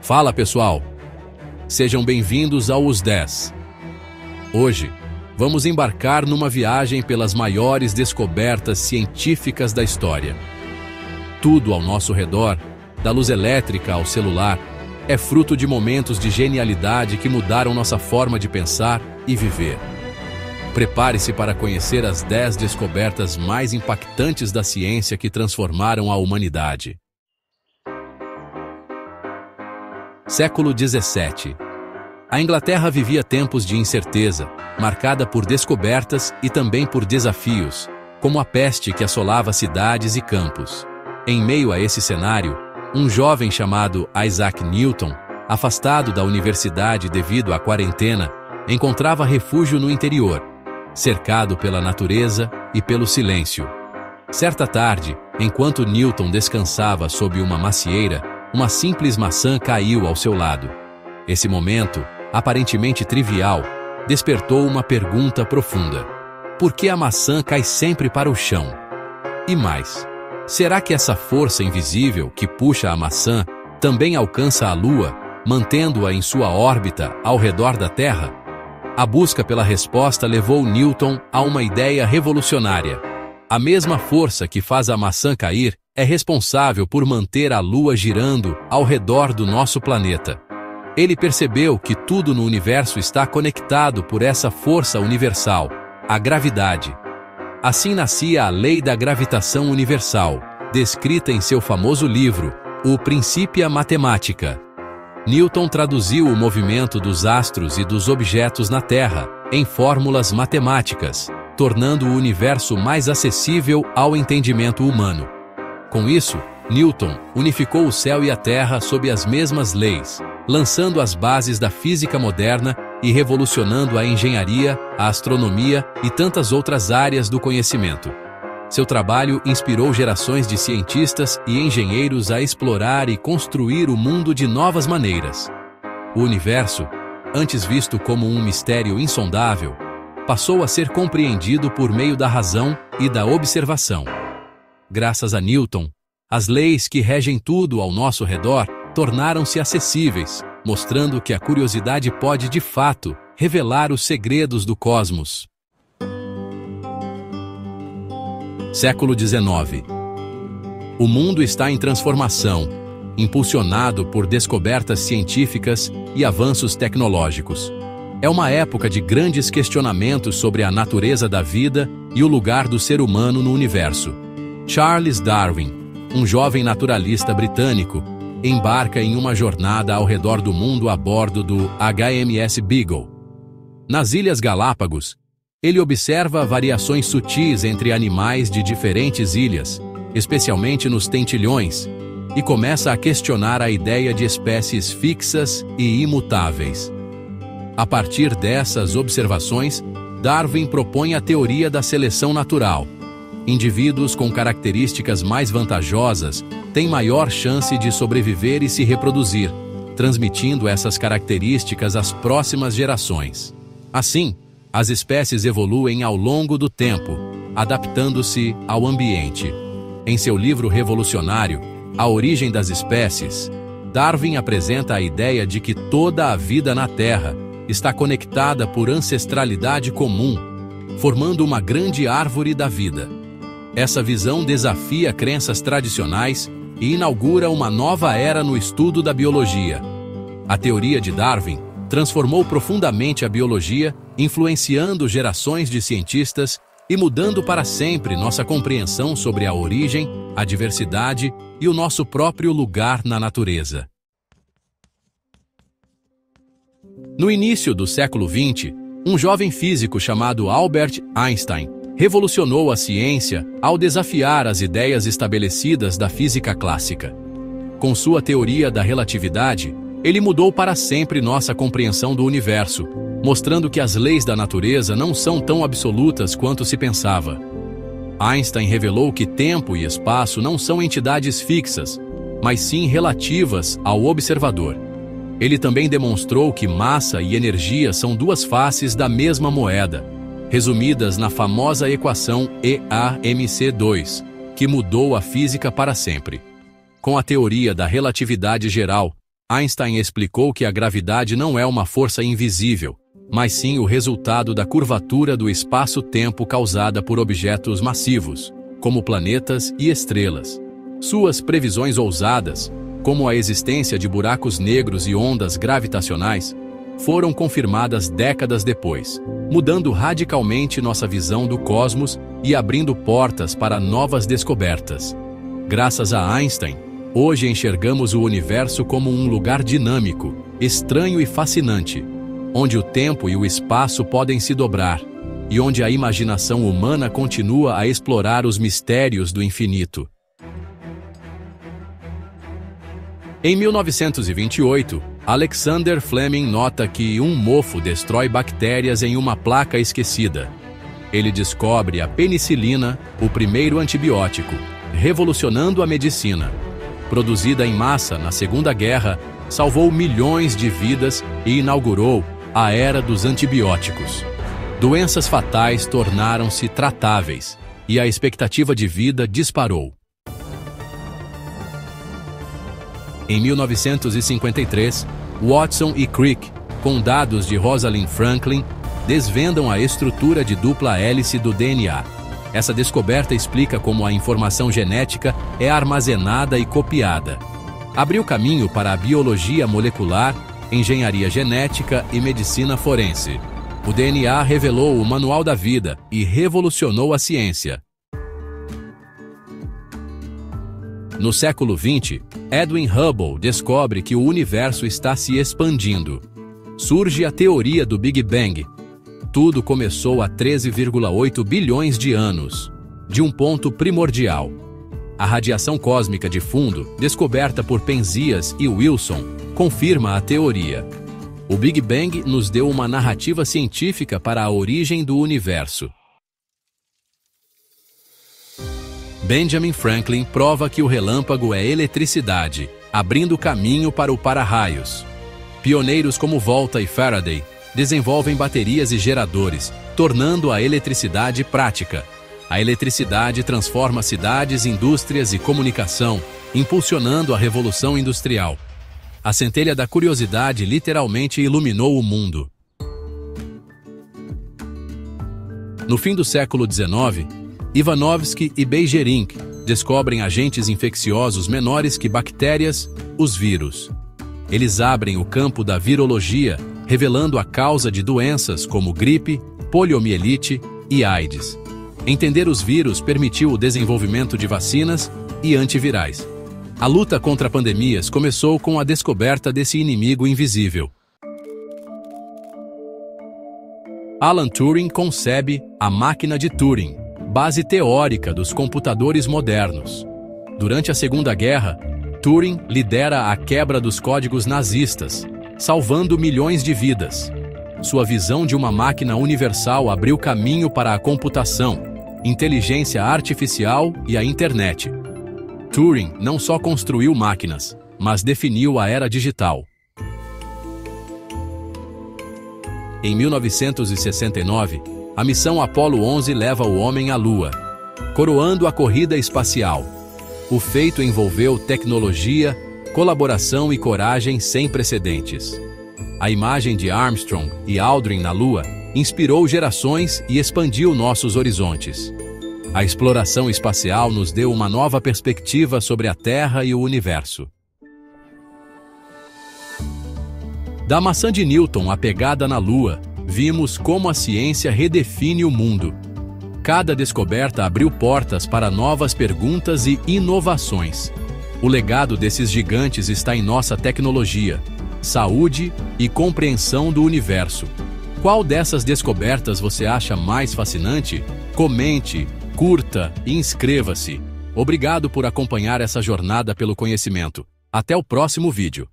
Fala pessoal, sejam bem-vindos ao Os 10. Hoje, vamos embarcar numa viagem pelas maiores descobertas científicas da história. Tudo ao nosso redor, da luz elétrica ao celular, é fruto de momentos de genialidade que mudaram nossa forma de pensar e viver. Prepare-se para conhecer as 10 descobertas mais impactantes da ciência que transformaram a humanidade. Século 17. A Inglaterra vivia tempos de incerteza, marcada por descobertas e também por desafios, como a peste que assolava cidades e campos. Em meio a esse cenário, um jovem chamado Isaac Newton, afastado da universidade devido à quarentena, encontrava refúgio no interior, cercado pela natureza e pelo silêncio. Certa tarde, enquanto Newton descansava sob uma macieira, uma simples maçã caiu ao seu lado. Esse momento, aparentemente trivial, despertou uma pergunta profunda. Por que a maçã cai sempre para o chão? E mais, será que essa força invisível que puxa a maçã também alcança a Lua, mantendo-a em sua órbita ao redor da Terra? A busca pela resposta levou Newton a uma ideia revolucionária. A mesma força que faz a maçã cair é responsável por manter a Lua girando ao redor do nosso planeta. Ele percebeu que tudo no universo está conectado por essa força universal, a gravidade. Assim nascia a Lei da Gravitação Universal, descrita em seu famoso livro, O Principia Mathematica. Newton traduziu o movimento dos astros e dos objetos na Terra em fórmulas matemáticas, tornando o universo mais acessível ao entendimento humano. Com isso, Newton unificou o céu e a terra sob as mesmas leis, lançando as bases da física moderna e revolucionando a engenharia, a astronomia e tantas outras áreas do conhecimento. Seu trabalho inspirou gerações de cientistas e engenheiros a explorar e construir o mundo de novas maneiras. O universo, antes visto como um mistério insondável, passou a ser compreendido por meio da razão e da observação. Graças a Newton, as leis que regem tudo ao nosso redor tornaram-se acessíveis, mostrando que a curiosidade pode, de fato, revelar os segredos do cosmos. Século 19. O mundo está em transformação, impulsionado por descobertas científicas e avanços tecnológicos. É uma época de grandes questionamentos sobre a natureza da vida e o lugar do ser humano no universo. Charles Darwin, um jovem naturalista britânico, embarca em uma jornada ao redor do mundo a bordo do HMS Beagle. Nas Ilhas Galápagos, ele observa variações sutis entre animais de diferentes ilhas, especialmente nos tentilhões, e começa a questionar a ideia de espécies fixas e imutáveis. A partir dessas observações, Darwin propõe a teoria da seleção natural. Indivíduos com características mais vantajosas têm maior chance de sobreviver e se reproduzir, transmitindo essas características às próximas gerações. Assim, as espécies evoluem ao longo do tempo, adaptando-se ao ambiente. Em seu livro revolucionário, A Origem das Espécies, Darwin apresenta a ideia de que toda a vida na Terra está conectada por ancestralidade comum, formando uma grande árvore da vida. Essa visão desafia crenças tradicionais e inaugura uma nova era no estudo da biologia. A teoria de Darwin transformou profundamente a biologia, influenciando gerações de cientistas e mudando para sempre nossa compreensão sobre a origem, a diversidade e o nosso próprio lugar na natureza. No início do século XX, um jovem físico chamado Albert Einstein revolucionou a ciência ao desafiar as ideias estabelecidas da física clássica. Com sua teoria da relatividade, ele mudou para sempre nossa compreensão do universo, mostrando que as leis da natureza não são tão absolutas quanto se pensava. Einstein revelou que tempo e espaço não são entidades fixas, mas sim relativas ao observador. Ele também demonstrou que massa e energia são duas faces da mesma moeda, resumidas na famosa equação EA-mc2, que mudou a física para sempre. Com a teoria da relatividade geral, Einstein explicou que a gravidade não é uma força invisível, mas sim o resultado da curvatura do espaço-tempo causada por objetos massivos, como planetas e estrelas. Suas previsões ousadas, como a existência de buracos negros e ondas gravitacionais, foram confirmadas décadas depois, mudando radicalmente nossa visão do cosmos e abrindo portas para novas descobertas. Graças a Einstein, hoje enxergamos o universo como um lugar dinâmico, estranho e fascinante, onde o tempo e o espaço podem se dobrar, e onde a imaginação humana continua a explorar os mistérios do infinito. Em 1928, Alexander Fleming nota que um mofo destrói bactérias em uma placa esquecida. Ele descobre a penicilina, o primeiro antibiótico, revolucionando a medicina. Produzida em massa na Segunda Guerra, salvou milhões de vidas e inaugurou a era dos antibióticos. Doenças fatais tornaram-se tratáveis e a expectativa de vida disparou. Em 1953, Watson e Crick, com dados de Rosalind Franklin, desvendam a estrutura de dupla hélice do DNA. Essa descoberta explica como a informação genética é armazenada e copiada. Abriu caminho para a biologia molecular, engenharia genética e medicina forense. O DNA revelou o manual da vida e revolucionou a ciência. No século XX, Edwin Hubble descobre que o universo está se expandindo. Surge a teoria do Big Bang. Tudo começou há 13,8 bilhões de anos, de um ponto primordial. A radiação cósmica de fundo, descoberta por Penzias e Wilson, confirma a teoria. O Big Bang nos deu uma narrativa científica para a origem do universo. Benjamin Franklin prova que o relâmpago é eletricidade, abrindo caminho para o para-raios. Pioneiros como Volta e Faraday desenvolvem baterias e geradores, tornando a eletricidade prática. A eletricidade transforma cidades, indústrias e comunicação, impulsionando a Revolução Industrial. A centelha da curiosidade literalmente iluminou o mundo. No fim do século XIX, Ivanovsky e Beijerinck descobrem agentes infecciosos menores que bactérias, os vírus. Eles abrem o campo da virologia, revelando a causa de doenças como gripe, poliomielite e AIDS. Entender os vírus permitiu o desenvolvimento de vacinas e antivirais. A luta contra pandemias começou com a descoberta desse inimigo invisível. Alan Turing concebe a máquina de Turing, base teórica dos computadores modernos. Durante a Segunda Guerra, Turing lidera a quebra dos códigos nazistas, salvando milhões de vidas. Sua visão de uma máquina universal abriu caminho para a computação, inteligência artificial e a internet. Turing não só construiu máquinas, mas definiu a era digital. Em 1969, a missão Apollo 11 leva o homem à Lua, coroando a corrida espacial. O feito envolveu tecnologia, colaboração e coragem sem precedentes. A imagem de Armstrong e Aldrin na Lua inspirou gerações e expandiu nossos horizontes. A exploração espacial nos deu uma nova perspectiva sobre a Terra e o universo. Da maçã de Newton à pegada na Lua, vimos como a ciência redefine o mundo. Cada descoberta abriu portas para novas perguntas e inovações. O legado desses gigantes está em nossa tecnologia, saúde e compreensão do universo. Qual dessas descobertas você acha mais fascinante? Comente, curta e inscreva-se. Obrigado por acompanhar essa jornada pelo conhecimento. Até o próximo vídeo.